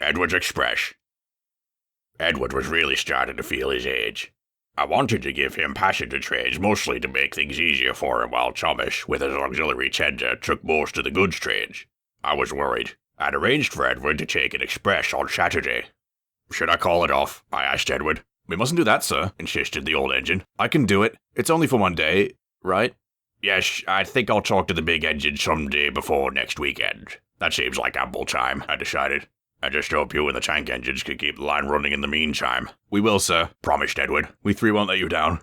Ejwarj'sh Ekshpresh. Edward was really starting to feel his age. I wanted to give him passenger trains mostly to make things easier for him while Thomas, with his auxiliary tender, took most of the goods trains. I was worried. I'd arranged for Edward to take an express on Saturday. Should I call it off? I asked Edward. We mustn't do that, sir, insisted the old engine. I can do it. It's only for one day, right? Yes, I think I'll talk to the big engine someday before next weekend. That seems like ample time, I decided. I just hope you and the tank engines can keep the line running in the meantime. We will, sir, promised Edward. We three won't let you down.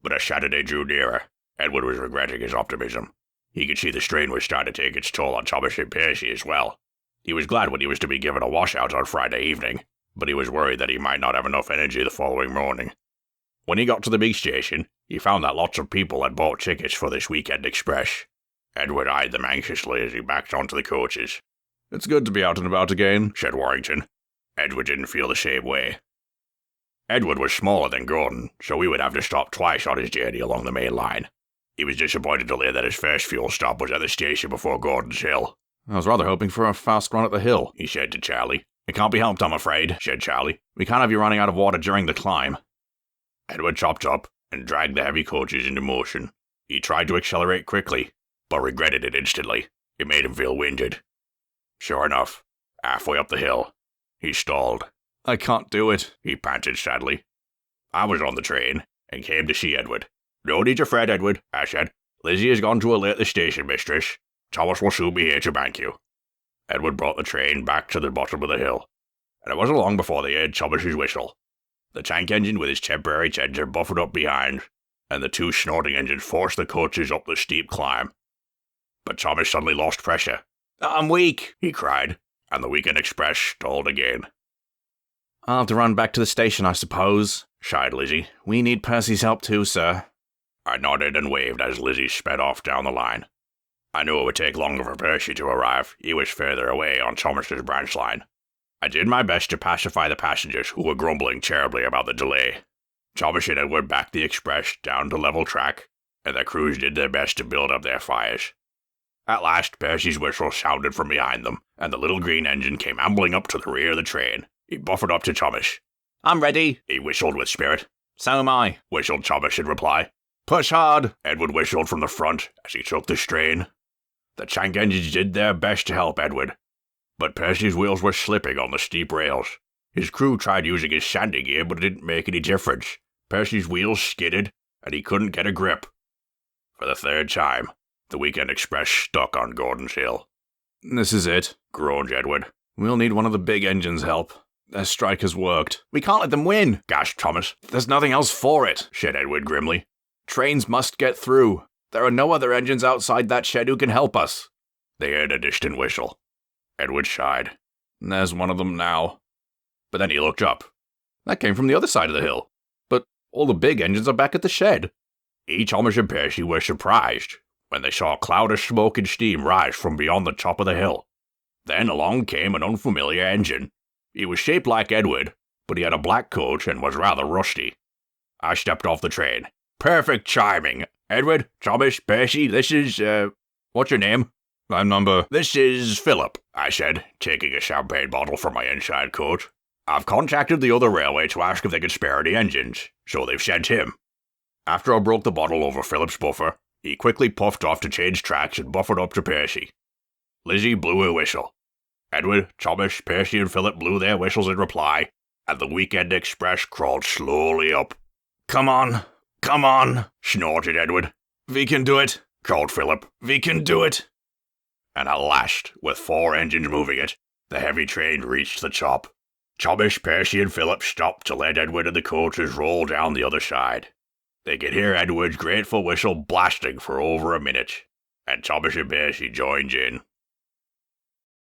But as Saturday drew nearer, Edward was regretting his optimism. He could see the strain was starting to take its toll on Thomas and Percy as well. He was glad when he was to be given a washout on Friday evening, but he was worried that he might not have enough energy the following morning. When he got to the big station, he found that lots of people had bought tickets for this weekend express. Edward eyed them anxiously as he backed onto the coaches. It's good to be out and about again, said Warrington. Edward didn't feel the same way. Edward was smaller than Gordon, so he would have to stop twice on his journey along the main line. He was disappointed to learn that his first fuel stop was at the station before Gordon's Hill. I was rather hoping for a fast run at the hill, he said to Charlie. It can't be helped, I'm afraid, said Charlie. We can't have you running out of water during the climb. Edward chopped up and dragged the heavy coaches into motion. He tried to accelerate quickly, but regretted it instantly. It made him feel winded. Sure enough, halfway up the hill, he stalled. I can't do it, he panted sadly. I was on the train and came to see Edward. No need to fret, Edward, I said. Lizzie has gone to alert the station mistress. Thomas will soon be here to bank you. Edward brought the train back to the bottom of the hill, and it wasn't long before they heard Thomas's whistle. The tank engine with his temporary tender buffered up behind, and the two snorting engines forced the coaches up the steep climb. But Thomas suddenly lost pressure. I'm weak, he cried, and the weekend express stalled again. I'll have to run back to the station, I suppose, sighed Lizzie. We need Percy's help too, sir. I nodded and waved as Lizzie sped off down the line. I knew it would take longer for Percy to arrive. He was further away on Thomas's branch line. I did my best to pacify the passengers who were grumbling terribly about the delay. Thomas and Edward backed the express down to level track, and the crews did their best to build up their fires. At last, Percy's whistle sounded from behind them, and the little green engine came ambling up to the rear of the train. He buffered up to Thomas. I'm ready, he whistled with spirit. So am I, whistled Thomas in reply. Push hard, Edward whistled from the front as he took the strain. The tank engines did their best to help Edward, but Percy's wheels were slipping on the steep rails. His crew tried using his sanding gear, but it didn't make any difference. Percy's wheels skidded, and he couldn't get a grip. For the third time, the weekend express stuck on Gordon's Hill. This is it, groaned Edward. We'll need one of the big engines' help. Their strike has worked. We can't let them win, gasped Thomas. There's nothing else for it, said Edward grimly. Trains must get through. There are no other engines outside that shed who can help us. They heard a distant whistle. Edward sighed. There's one of them now. But then he looked up. That came from the other side of the hill. But all the big engines are back at the shed. Thomas and Percy were surprised when they saw a cloud of smoke and steam rise from beyond the top of the hill. Then along came an unfamiliar engine. He was shaped like Edward, but he had a black coat and was rather rusty. I stepped off the train. Perfect chiming. Edward, Thomas, Percy, this is, what's your name? I'm number... This is Philip, I said, taking a champagne bottle from my inside coat. I've contacted the other railway to ask if they could spare any engines, so they've sent him. After I broke the bottle over Philip's buffer, he quickly puffed off to change tracks and buffered up to Percy. Lizzie blew her whistle. Edward, Thomas, Percy, and Philip blew their whistles in reply, and the weekend express crawled slowly up. Come on, snorted Edward. We can do it, called Philip. We can do it. And at last, with 4 engines moving it, the heavy train reached the top. Thomas, Percy, and Philip stopped to let Edward and the coaches roll down the other side. They could hear Edward's grateful whistle blasting for over a minute, and Thomas and Percy joined in.